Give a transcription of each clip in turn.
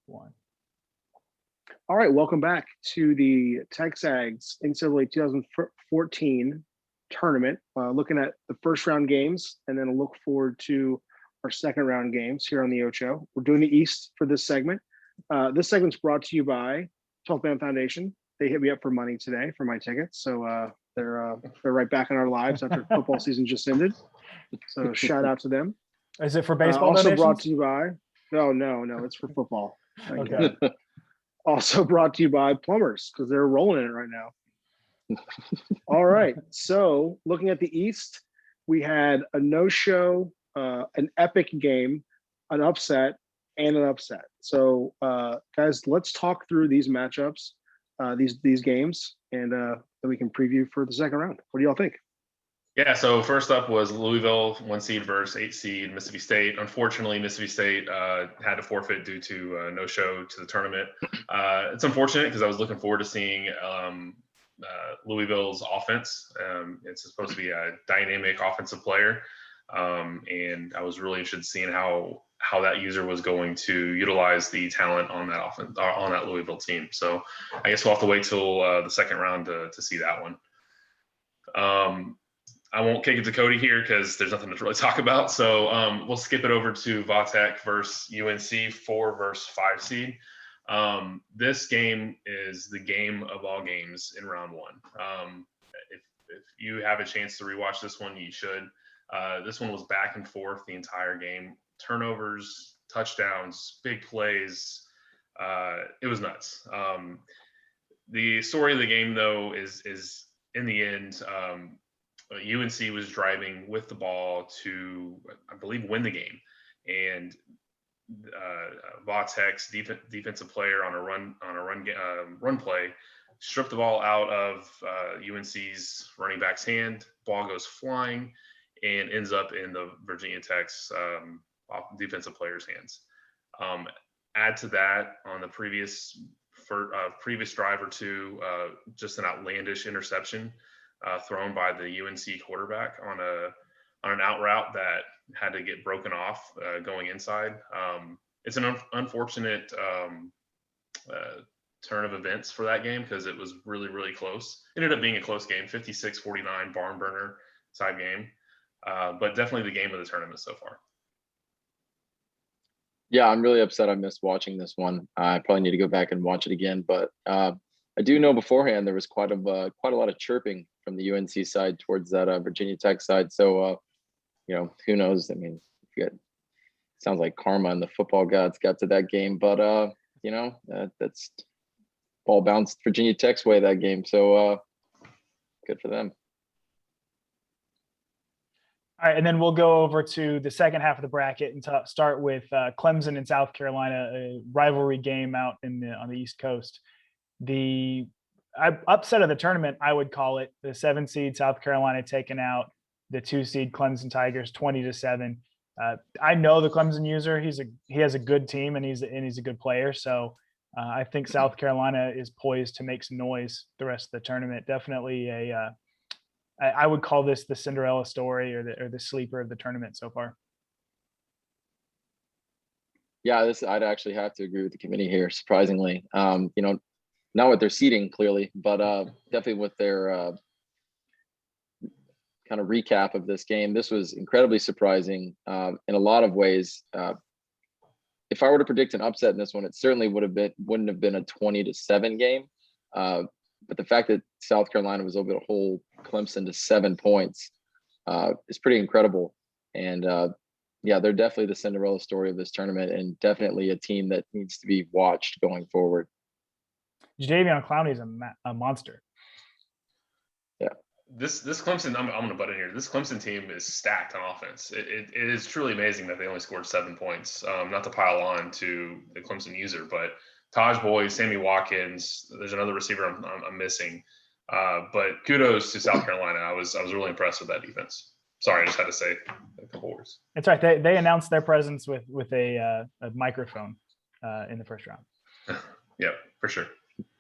One. All right, welcome back to the TexAgs NCAA 2014 tournament. Looking at the first round games, and then a look forward to our second round games here on the Ocho. We're doing the East for this segment. This segment's brought to you by 12th Man Foundation. They hit me up for money today for my tickets, so they're right back in our lives after football season just ended. So shout out to them. Is it for baseball also donations? Brought to you by no, it's for football. Okay. Also brought to you by plumbers because they're rolling in it right now. All right. So looking at the East, we had a no-show, an epic game, an upset, and an upset. So guys, let's talk through these matchups, these games, and then we can preview for the second round. What do y'all think? Yeah, so first up was Louisville, 1 seed versus 8 seed Mississippi State. Unfortunately, Mississippi State had to forfeit due to no show to the tournament. It's unfortunate because I was looking forward to seeing Louisville's offense. It's supposed to be a dynamic offensive player, and I was really interested in seeing how that user was going to utilize the talent on that offense on that Louisville team. So I guess we'll have to wait till the second round to see that one. I won't kick it to Cody here because there's nothing to really talk about. So we'll skip it over to Vautech versus UNC, 4 versus 5 seed. This game is the game of all games in round 1. If you have a chance to rewatch this one, you should. This one was back and forth the entire game. Turnovers, touchdowns, big plays. It was nuts. The story of the game, though, is in the end, UNC was driving with the ball to, I believe, win the game, and Vautech's defensive player on a run play stripped the ball out of UNC's running back's hand. Ball goes flying and ends up in the Virginia Tech's defensive player's hands. Add to that, on the previous drive or two, just an outlandish interception thrown by the UNC quarterback on an out route that had to get broken off going inside. It's an unfortunate turn of events for that game because it was really, really close. It ended up being a close game, 56-49 barn burner type game, but definitely the game of the tournament so far. Yeah, I'm really upset I missed watching this one. I probably need to go back and watch it again, but I do know beforehand there was quite a lot of chirping from the UNC side towards that Virginia Tech side. So, who knows? I mean, sounds like karma and the football gods got to that game, but that's ball bounced Virginia Tech's way that game. So good for them. All right, and then we'll go over to the second half of the bracket and start with Clemson and South Carolina, a rivalry game out on the East Coast. The upset of the tournament, I would call it, the 7 seed South Carolina taking out the 2 seed Clemson Tigers 20-7. I know the Clemson user; he has a good team and he's a good player. So I think South Carolina is poised to make some noise the rest of the tournament. Definitely I would call this the Cinderella story or the sleeper of the tournament so far. Yeah, I'd actually have to agree with the committee here. Surprisingly, not with their seeding clearly, but definitely with their kind of recap of this game. This was incredibly surprising in a lot of ways. If I were to predict an upset in this one, it certainly wouldn't have been a 20-7 game. But the fact that South Carolina was able to hold Clemson to 7 points is pretty incredible. And they're definitely the Cinderella story of this tournament, and definitely a team that needs to be watched going forward. Jadeveon Clowney is a monster. Yeah. This Clemson, I'm going to butt in here. This Clemson team is stacked on offense. It is truly amazing that they only scored 7 points. Not to pile on to the Clemson user, but Taj Boyd, Sammy Watkins, there's another receiver I'm missing. But kudos to South Carolina. I was really impressed with that defense. Sorry, I just had to say a couple words. That's right. They announced their presence with a microphone in the first round. Yep, for sure.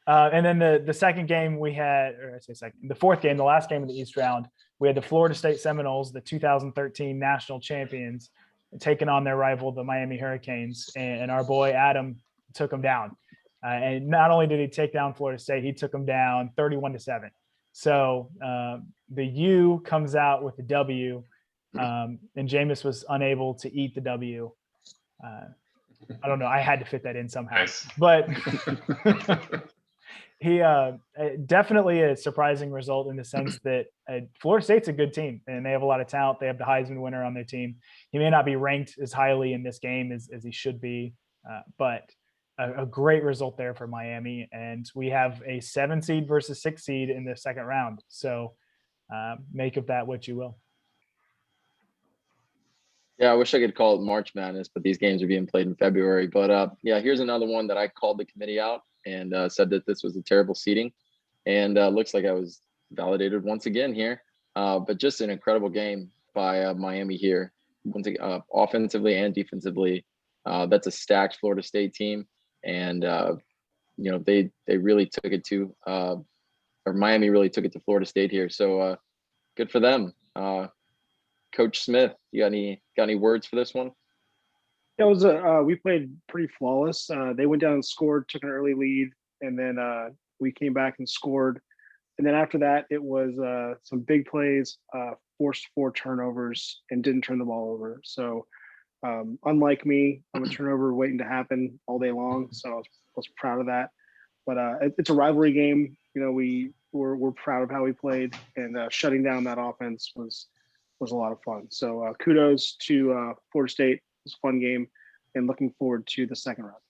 And then the second game we had, or I say second, the fourth game, the last game of the East round, we had the Florida State Seminoles, the 2013 national champions, taking on their rival, the Miami Hurricanes. And our boy Adam took them down. And not only did he take down Florida State, he took them down 31-7. So the U comes out with the W, and Jameis was unable to eat the W. I don't know. I had to fit that in somehow. Nice. But he definitely a surprising result in the sense that Florida State's a good team and they have a lot of talent. They have the Heisman winner on their team. He may not be ranked as highly in this game as he should be, but a great result there for Miami. And we have a 7 seed versus 6 seed in the second round. So make of that what you will. Yeah, I wish I could call it March Madness, but these games are being played in February. But yeah, here's another one that I called the committee out and said that this was a terrible seeding. And looks like I was validated once again here. But just an incredible game by Miami here, once again, offensively and defensively. That's a stacked Florida State team. And, you know, they really took it to, or Miami really took it to Florida State here. So good for them. Coach Smith, you got any words for this one? It was we played pretty flawless. They went down and scored, took an early lead, and then we came back and scored. And then after that, it was some big plays, forced 4 turnovers, and didn't turn the ball over. So unlike me, I'm a turnover waiting to happen all day long. So I was proud of that. But it's a rivalry game. You know, we're proud of how we played, and shutting down that offense was a lot of fun. So kudos to Florida State. It was a fun game, and looking forward to the second round.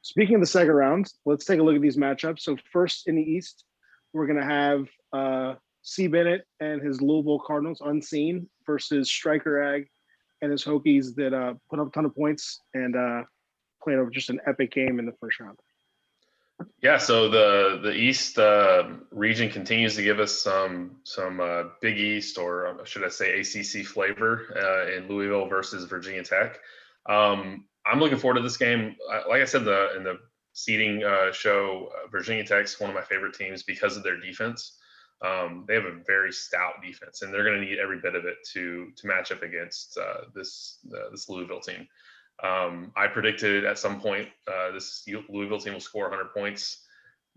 Speaking of the second round, let's take a look at these matchups. So first in the East, we're going to have C. Bennett and his Louisville Cardinals unseen versus Striker Ag and his Hokies that put up a ton of points and played over just an epic game in the first round. Yeah, so the East region continues to give us some Big East, or should I say ACC flavor in Louisville versus Virginia Tech. I'm looking forward to this game. Like I said in the seeding show, Virginia Tech's one of my favorite teams because of their defense. They have a very stout defense, and they're going to need every bit of it to match up against this Louisville team. I predicted at some point this Louisville team will score 100 points.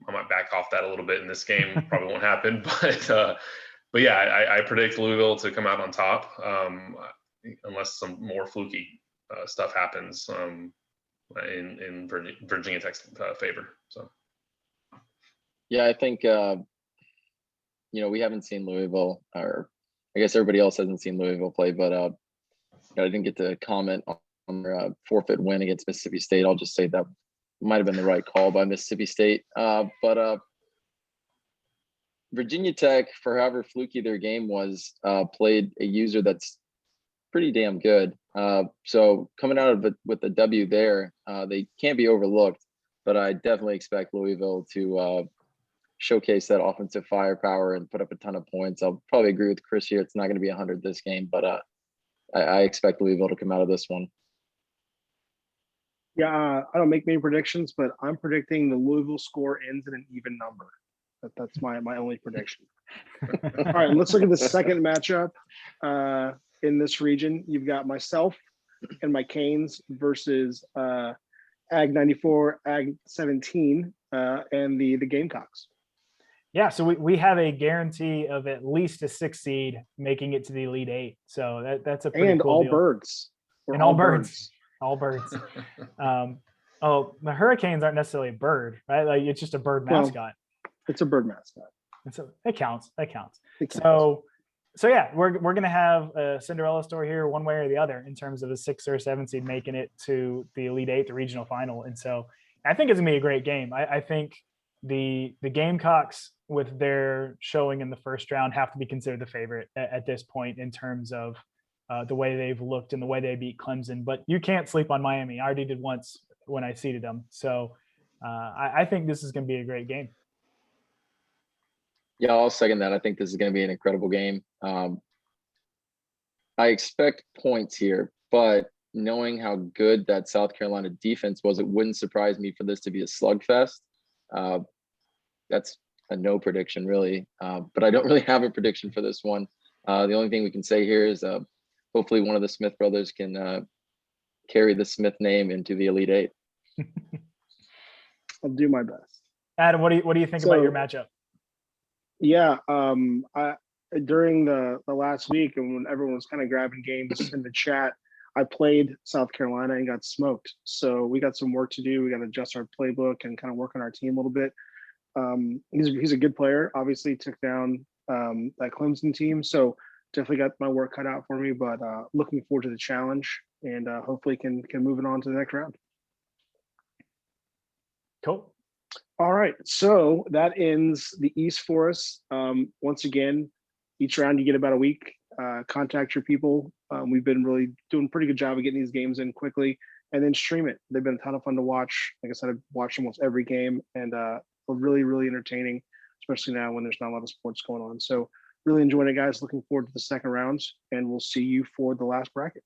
I might back off that a little bit in this game. Probably won't happen, but yeah, I predict Louisville to come out on top unless some more fluky stuff happens in Virginia Tech's favor. So yeah, I think you know, we haven't seen Louisville, or I guess everybody else hasn't seen Louisville play, but I didn't get to comment on their forfeit win against Mississippi State. I'll just say that might have been the right call by Mississippi State. But Virginia Tech, for however fluky their game was, played a user that's pretty damn good. So coming out of it with the W there, they can't be overlooked, but I definitely expect Louisville to showcase that offensive firepower and put up a ton of points. I'll probably agree with Chris here. It's not going to be 100 this game, but I expect Louisville to come out of this one. Yeah, I don't make many predictions, but I'm predicting the Louisville score ends in an even number. That's my only prediction. All right, let's look at the second matchup in this region. You've got myself and my Canes versus Ag 94, Ag 17, and the Gamecocks. Yeah, so we have a guarantee of at least a 6 seed making it to the Elite 8. So that's a pretty cool all deal. birds. And all birds. All birds. Oh, the Hurricanes aren't necessarily a bird, right? Like it's just a bird mascot. Well, it's a bird mascot. It counts. So yeah, we're gonna have a Cinderella story here, one way or the other, in terms of a 6 or 7 seed making it to the Elite 8, the regional final. And so I think it's gonna be a great game. I think the Gamecocks, with their showing in the first round, have to be considered the favorite at this point in terms of the way they've looked and the way they beat Clemson. But you can't sleep on Miami. I already did once when I seeded them. So I think this is going to be a great game. Yeah, I'll second that. I think this is going to be an incredible game. I expect points here, but knowing how good that South Carolina defense was, it wouldn't surprise me for this to be a slugfest. That's a no prediction, really. But I don't really have a prediction for this one. The only thing we can say here is hopefully one of the Smith brothers can carry the Smith name into the Elite Eight. I'll do my best. Adam, what do you think about your matchup? Yeah, during the last week, and when everyone was kind of grabbing games in the chat, I played South Carolina and got smoked. So we got some work to do. We got to adjust our playbook and kind of work on our team a little bit. He's a good player. Obviously, took down that Clemson team. So definitely got my work cut out for me. But looking forward to the challenge, and hopefully can move it on to the next round. Cool. All right, so that ends the East for us. Once again, each round you get about a week. Contact your people. We've been really doing a pretty good job of getting these games in quickly, and then stream it. They've been a ton of fun to watch. Like I said, I've watched almost every game, and really, really entertaining, especially now when there's not a lot of sports going on. So really enjoying it, guys. Looking forward to the second round, and we'll see you for the last bracket.